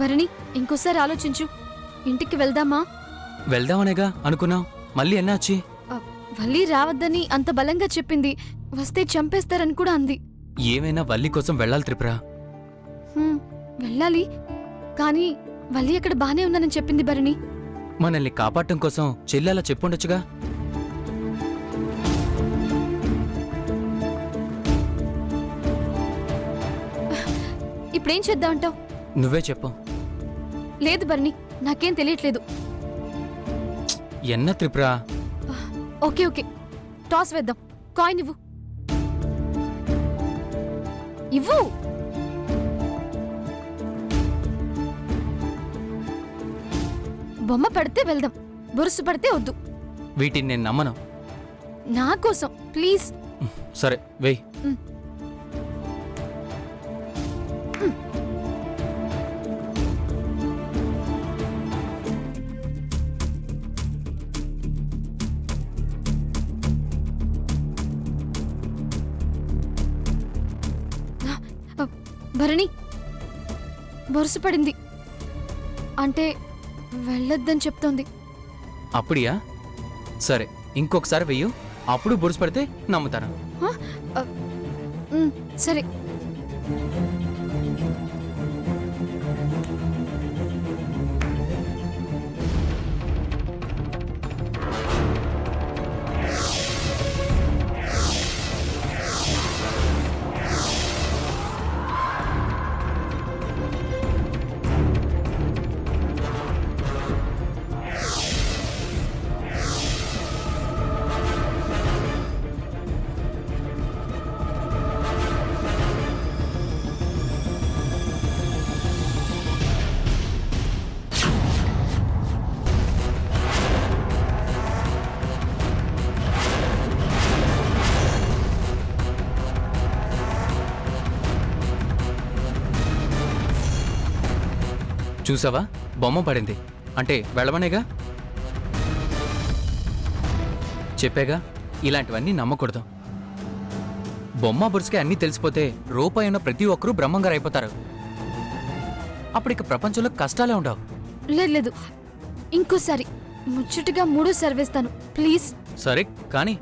భరణి, ఇంకోసారి ఆలోచించు. ఇంటికి వెళ్దామా? వెళ్దామనేగా అనుకున్నాం, మళ్ళీ ఎన్నాచి? వల్లి రావద్దని అంత బలంగా చెప్పింది. వస్తే చంపేస్తారని కూడా అంది. ఏమైనా వల్లి కోసం వెళ్ళాలి త్రిపుర. వెళ్ళాలి, కానీ వల్లి అక్కడ బానే ఉందని చెప్పింది భరణి. మనల్ని కాపాడటం కోసం చెల్లెలా చెప్పుండొచ్చుగా. ఇప్పుడేం చేద్దామంటావు? నువ్వే చెప్పు. లేదు భరణి, నాకేం తెలియట్లేదు. ఎన్న త్రిపుర? ఓకే ఓకే, టాస్ వేద్దాం. కాయిన్ ఇవ్వు. ఇవ్వు. బొమ్మ పడితే వెళ్దాం, బొరుసు పడితే వద్దు. వీటిని నేను నమ్మను. నా కోసం ప్లీజ్. సరే వెయ్. భరణి, బొరుసు పడింది. అంటే వెళ్ళొద్దని చెప్తోంది. అప్పుడియా? సరే, ఇంకొకసారి వెయ్యు, అప్పుడు బొరుసు పడితే నమ్ముతాను. సరే. చూసావా, బొమ్మ పడింది అంటే వెళ్ళమనేగా. చెప్పాగా, ఇలాంటివన్నీ నమ్మకూడదు. బొమ్మ బొరుసుకే అన్నీ తెలిసిపోతే రూపాయి ఉన్న ప్రతి ఒక్కరూ బ్రహ్మంగారు అయిపోతారు. అప్పటికి ప్రపంచంలో కష్టాలే ఉండవు. లేదు లేదు, ఇంకోసారి ముచ్చటగా మూడోసారి వేస్తాను ప్లీజ్. సరే కానీ.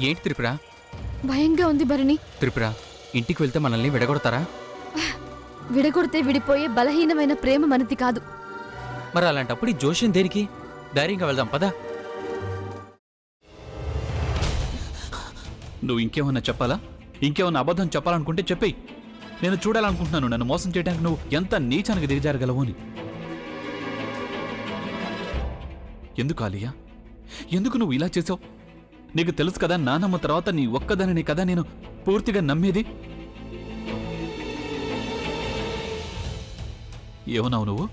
ఏంటి త్రిపుర? భయంగా ఉంది భరణి. త్రిపుర, ఇంటికి వెళ్తే మనల్ని విడగొడతారా? విడగొడితే విడిపోయే బలహీనమైన ప్రేమ మనది కాదు. మరి అలాంటప్పుడు ఈ జోష్యం దేనికి? ధైర్యంగా వెళ్దాం పదా. నువ్వు ఇంకేమన్నా చెప్పాలా? ఇంకేమన్నా అబద్ధం చెప్పాలనుకుంటే చెప్పేయి. నేను చూడాలనుకుంటున్నాను నన్ను మోసం చేయడానికి నువ్వు ఎంత నీచానికి దిగజారగలవు అని. ఎందుకు ఆలియా, ఎందుకు నువ్వు ఇలా చేసావు? నీకు తెలుసు కదా, నానమ్మ తర్వాత నీ ఒక్కదానిని కదా నేను పూర్తిగా నమ్మేది. ఏమన్నావు నువ్వు?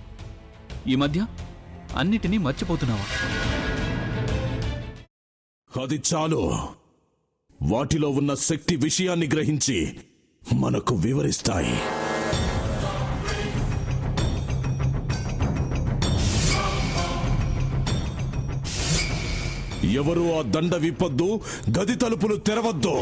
ఈ మధ్య అన్నిటినీ మర్చిపోతున్నావా? అది చాలు. వాటిలో ఉన్న శక్తి విషయాన్ని గ్రహించి మనకు వివరిస్తాయి. ఎవరు ఆ దండ విప్పొద్దు, గది తలుపులు తెరవద్దు.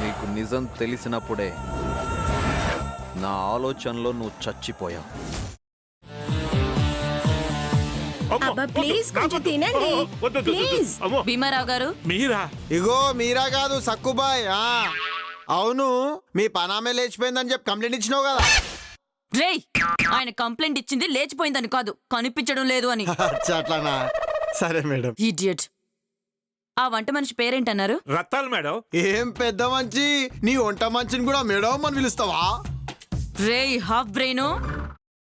నీకు నిజం తెలిసినప్పుడే నా ఆలోచనలో నువ్వు చచ్చిపోయావు. భీమారావు గారు, మీరా? ఇగో మీరా కాదు, సక్కుబాయ్. అవును, మీ పనామే లేచిపోయిందని చెప్పి కంప్లైంట్ ఇచ్చినావు కదా. రేయ్, ఆయన కంప్లైంట్ ఇచ్చింది లేచిపోయిందని కాదు, కనిపించడం లేదు అని. అట్లానా? సరే మేడం. ఇడియట్. ఆ వంట మనిషి పేరేంటన్నారు? రత్తాలు మేడం. ఏం పెద్ద మంచి నీ వంట మంచిని కూడా మేడం అని పిలుస్తావా? రేయ్ హాఫ్ బ్రెయిన్,